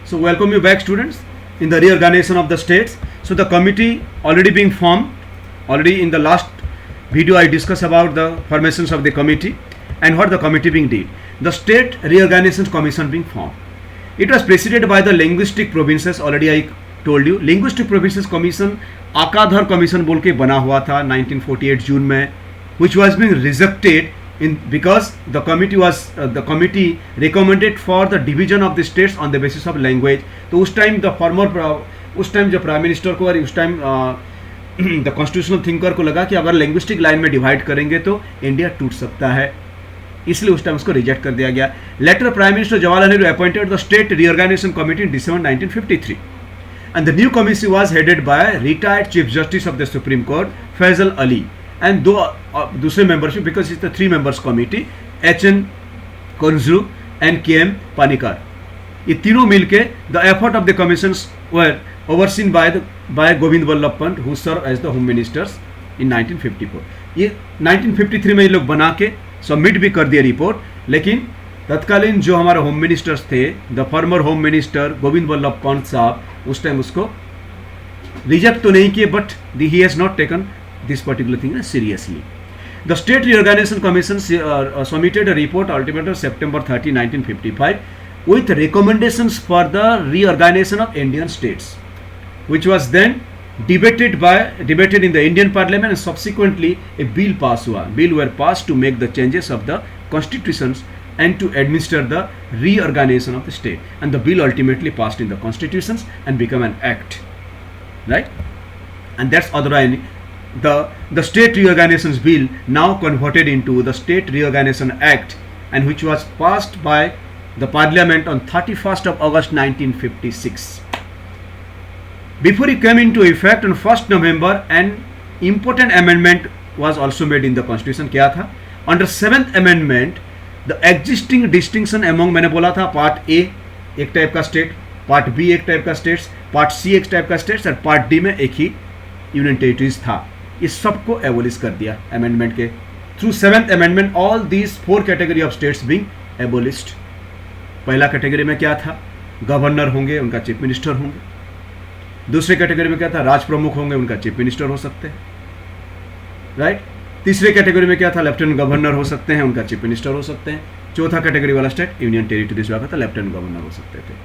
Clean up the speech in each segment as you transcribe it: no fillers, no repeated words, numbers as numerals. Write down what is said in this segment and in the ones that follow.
So welcome you back, students, in the reorganization of the states. So the committee already being formed. Already in the last video I discussed about the formations of the committee and what the committee being did. The State Reorganization Commission being formed. It was presided by the linguistic provinces. Already I told you, linguistic provinces commission आकाधर commission बोल के बना हुआ था 1948 जून में, which was being rejected in because the committee recommended for the division of the states on the basis of language. तो उस time जो प्राइम मिनिस्टर को और उस टाइम द कॉन्स्टिट्यूशनल थिंकर को लगा कि अगर लैंग्विस्टिक लाइन में डिवाइड करेंगे तो इंडिया टूट सकता है, इसलिए उस टाइम उसको रिजेक्ट कर दिया गया. Later prime minister Jawaharlal Nehru appointed the state reorganisation committee in December 1953 and the new committee was headed by retired chief justice of the Supreme Court Faisal Ali and दो दूसरे membership because it's the 3 members committee H.N. Kunzru and K.M. Panikkar. ये तीनों मिलके the effort of the commissions were overseen by Govind Vallabh Pant who served as the home ministers in 1954. ये 1953 में ये लोग बना के सबमिट भी कर दिया रिपोर्ट, लेकिन तत्कालीन जो हमारे होम मिनिस्टर्स थे, the former home minister Govind Vallabh Pant साहब, उस टाइम उसको रिजेक्ट तो नहीं किए, but he has not taken this particular thing seriously. The state reorganisation commission submitted a report ultimately September 30, 1955 with recommendations for the reorganization of Indian states, which was then debated in the Indian Parliament, and subsequently a bill passed हुआ. Bill were passed to make the changes of the constitutions and to administer the reorganization of the state, and the bill ultimately passed in the constitutions and become an act, right? And that's otherwise the state reorganizations bill now converted into the State Reorganization Act, and which was passed by the Parliament on 31st of August 1956. Before it came into effect on 1st November, an important amendment was also made in the constitution. क्या था? Under 7th amendment, the existing distinction among, मैंने बोला था part A एक type का state, part B एक type का states, part सी एक टाइप का स्टेट्स और पार्ट डी में एक ही यूनियन टेरिटरीज था. इस सबको एबोलिश कर दिया अमेंडमेंट के through 7th amendment. All these 4 category of states being एबोलिश्ड. पहला कैटेगरी में क्या था? गवर्नर होंगे, उनका चीफ मिनिस्टर होंगे. दूसरे कैटेगरी में क्या था? राज प्रमुख होंगे, उनका चीफ मिनिस्टर हो सकते हैं, राइट. तीसरे कैटेगरी में क्या था? लेफ्टिनेंट गवर्नर हो सकते हैं, उनका चीफ मिनिस्टर हो सकते हैं. चौथा कैटेगरी वाला स्टेट यूनियन टेरिटरीज वाला था, लेफ्टिनेंट गवर्नर हो सकते थे.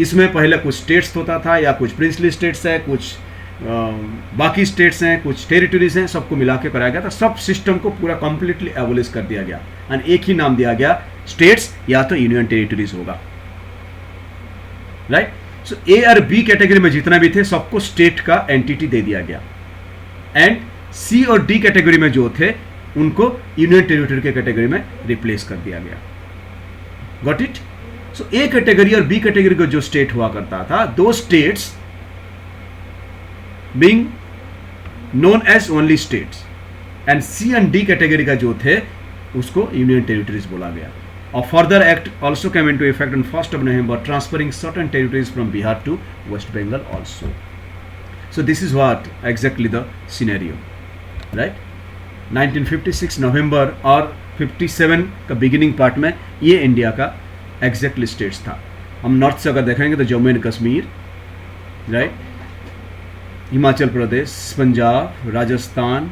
इसमें पहले कुछ स्टेट्स होता था या कुछ प्रिंसली स्टेट्स है, कुछ बाकी स्टेट्स हैं, कुछ टेरिटरीज हैं, सबको मिला के कराया गया था. सब सिस्टम को पूरा कंप्लीटली एबोलिश कर दिया गया एंड एक ही नाम दिया गया, स्टेट्स या तो यूनियन टेरिटरीज होगा, राइट. सो ए और बी कैटेगरी में जितना भी थे सबको स्टेट का एंटिटी दे दिया गया, एंड सी और डी कैटेगरी में जो थे उनको यूनियन टेरिटरी के कैटेगरी में रिप्लेस कर दिया गया. Got it? So A category और बी कैटेगरी का जो स्टेट हुआ करता था, those states being known as only states, and C and D category का जो थे उसको यूनियन टेरिटरीज बोला गया. A further act also came into effect on 1st of November, transferring certain territories from Bihar to West Bengal also. So this is what exactly the scenario, right? 1956 November और 57 का beginning part में ये India का exactly states था. हम north से अगर देखेंगे तो Jammu and Kashmir, right, Himachal Pradesh, Punjab, Rajasthan,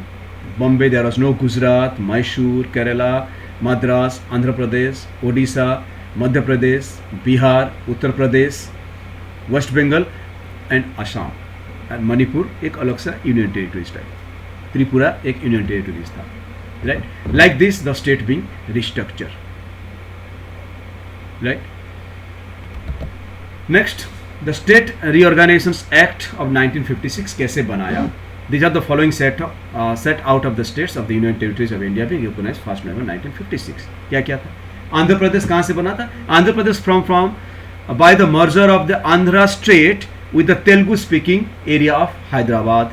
Bombay, there was no Gujarat, Mysore, Kerala, Madras, Andhra Pradesh, Odisha, Madhya Pradesh, Bihar, Uttar Pradesh, West Bengal and Assam, and Manipur एक अलग सा यूनियन टेरिटरीज टाइप, त्रिपुरा एक यूनियन टेरिटरीज था, right. Like this the state being restructure, right. Next, the state reorganisation act of 1956 कैसे बनाया? These are the following set out of the states of the Union Territories of India being recognized 1st November 1956. क्या क्या था? आंध्र प्रदेश कहाँ से बना था? Andhra Pradesh from by the merger of the Andhra state with the Telugu speaking area of Hyderabad.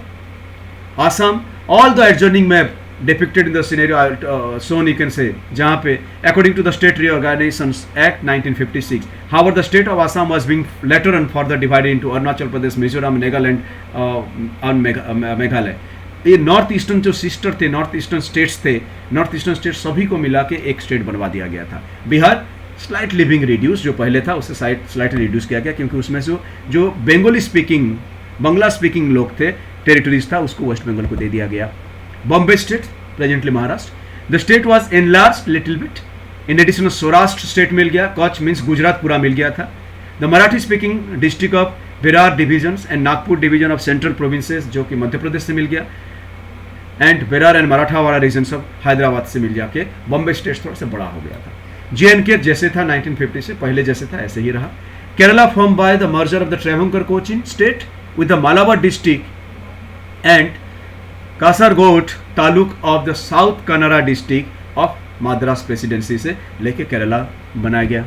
Assam, all the adjoining map depicted in the scenario shown, you can say, जहाँ पे according to the State Reorganization Act 1956, however the state of Assam was being later and further divided into Arunachal Pradesh, Mizoram, Nagaland and Meghalaya. ये north eastern जो sister थे, north eastern states थे, north eastern states सभी को मिला के एक state बनवा दिया गया था. बिहार स्लाइटली बिंग रिड्यूस, जो पहले था उससे स्लाइटली रिड्यूस किया गया, क्योंकि उसमें से जो बंगाली स्पीकिंग, बांग्ला स्पीकिंग लोग थे, टेरिटरीज था, उसको वेस्ट बंगाल को दे दिया गया. Bombay state, presently Maharashtra. The state was enlarge little bit. In addition Saurashtra state मिल गया, कच्छ मीन्स गुजरात पूरा मिल गया था. The Marathi speaking district of Berar divisions and Nagpur division of central provinces, जो कि मध्य प्रदेश से मिल गया, and Berar and Marathwada regions of Hyderabad से मिल जाके बॉम्बे स्टेट थोड़ा सा बड़ा हो गया था. JNK जैसे था 1950 से पहले जैसे था ऐसे ही रहा. Kerala form by the merger of the Travancore Cochin state with the Malabar district and Kasaragod taluk of the south Kanara district of Madras presidency से लेके केरला बनाया गया.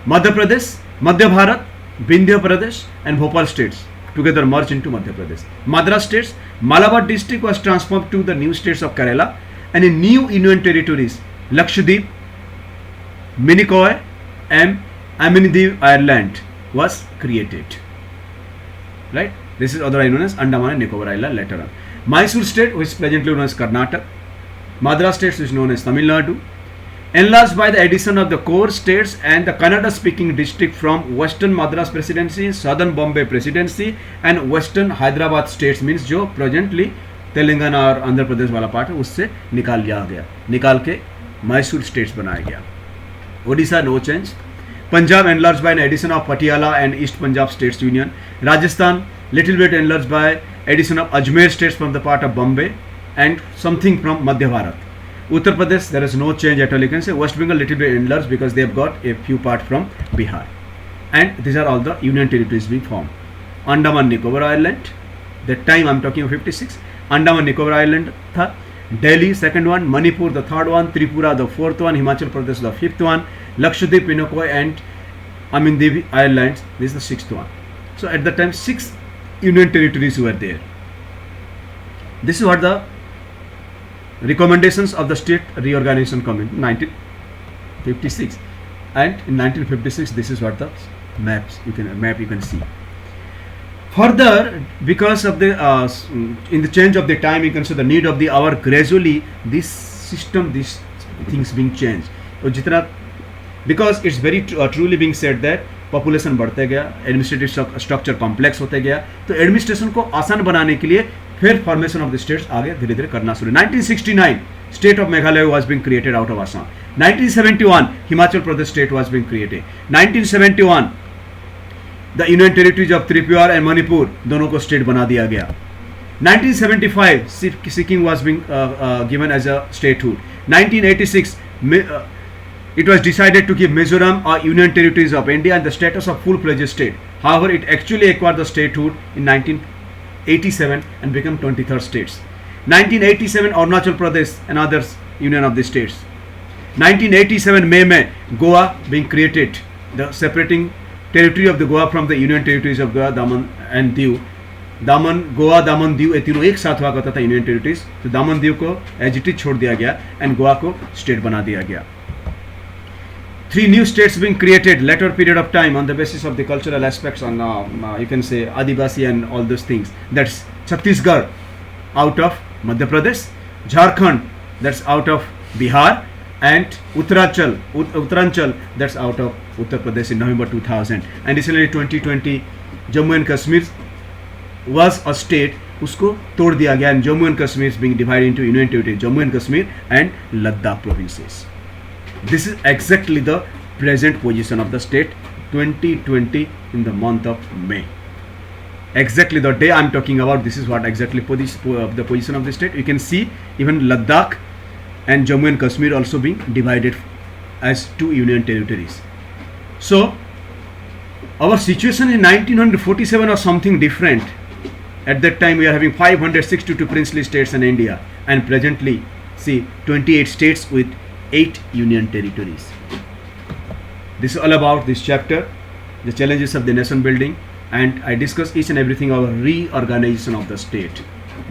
Madhya Pradesh, Madhya Bharat, Vindhya Pradesh and Bhopal states together merged into Madhya Pradesh. Madras states, Malabar district was transformed to the new states of Kerala, and in new union territories, Lakshadweep, Minicoy and Ammandiv Ireland was created. Right? This is otherwise known as Andaman and Nicobar Island later on. Mysore state, which is presently known as Karnataka. Madras states, which is known as Tamil Nadu. Enlarged by the addition of the core states and the Kannada speaking district from Western Madras Presidency, Southern Bombay Presidency and Western Hyderabad states, means जो presently Telangana और आंध्र प्रदेश वाला part है उससे निकाल लिया गया, निकाल के मैसूर स्टेट्स बनाया गया. Odisha no change. Punjab enlarged by an addition of Patiala and East Punjab states union. Rajasthan little bit enlarged by addition of Ajmer states from the part of Bombay and something from Madhya Bharat. Uttar Pradesh, there is no change at all. You can say West Bengal little bit enlarged because they have got a few part from Bihar, and these are all the union territories being formed. Andaman Nicobar Island, that time I am talking of 56. Andaman Nicobar Island tha. Delhi second one, Manipur the third one, Tripura the fourth one, Himachal Pradesh the fifth one, Lakshadweep, Minicoy and Ammandiv Islands, this is the sixth one. So at that time 6 union territories were there. This is what the recommendations of the state reorganization committee 1956, and in 1956 this is what the map you can see. Further, because of the in the change of the time, you can see the need of the hour, gradually this system, these things being changed. तो जितना, because it's very truly being said that population बढ़ते गया, administrative structure complex होते गया, तो administration को आसान बनाने के लिए फिर फॉर्मेशन ऑफ द स्टेट्स आगे धीरे धीरे करना शुरू. 1969 state of Meghalaya was being created out of Assam. 1971 Himachal Pradesh state was being created. 1971 the union territories of Tripura and Manipur दोनों को स्टेट बना दिया गया. 1975 Sikkim was being given as a statehood. 1986 it was decided to give Mizoram or Union Territories of India and the status of full-fledged state. However, it actually acquired the statehood in 1987 and became 23rd states. 1987 Arunachal Pradesh, another union of the states. 1987 May Goa being created, the separating territory of the Goa from the Union Territories of Goa, Daman and Diu. Goa, दामन, दीव, ये तीनों एक साथ हुआ करता था union territories. तो दामन दीव को एज इट इज छोड़ दिया गया एंड गोवा को स्टेट बना दिया गया. 3 new states being created later period of time on the basis of the cultural aspects on you can say Adivasi and all those things. That's Chhattisgarh out of Madhya Pradesh, Jharkhand that's out of Bihar, and Uttaranchal that's out of Uttar Pradesh in November 2000. And recently 2020 Jammu and Kashmir was a state, उसको तोड़ दिया गया and Jammu and Kashmir is being divided into Union Territory Jammu and Kashmir and Ladakh provinces. This is exactly the present position of the state 2020 in the month of May. Exactly the day I am talking about, this is what exactly the position of the state. You can see even Ladakh and Jammu and Kashmir also being divided as 2 union territories. So our situation in 1947 was something different. At that time we are having 562 princely states in India, and presently see 28 states with 8 union territories. This is all about this chapter, the challenges of the nation building, and I discuss each and everything about reorganization of the state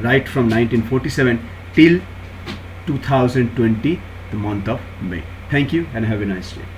right from 1947 till 2020, the month of May. Thank you and have a nice day.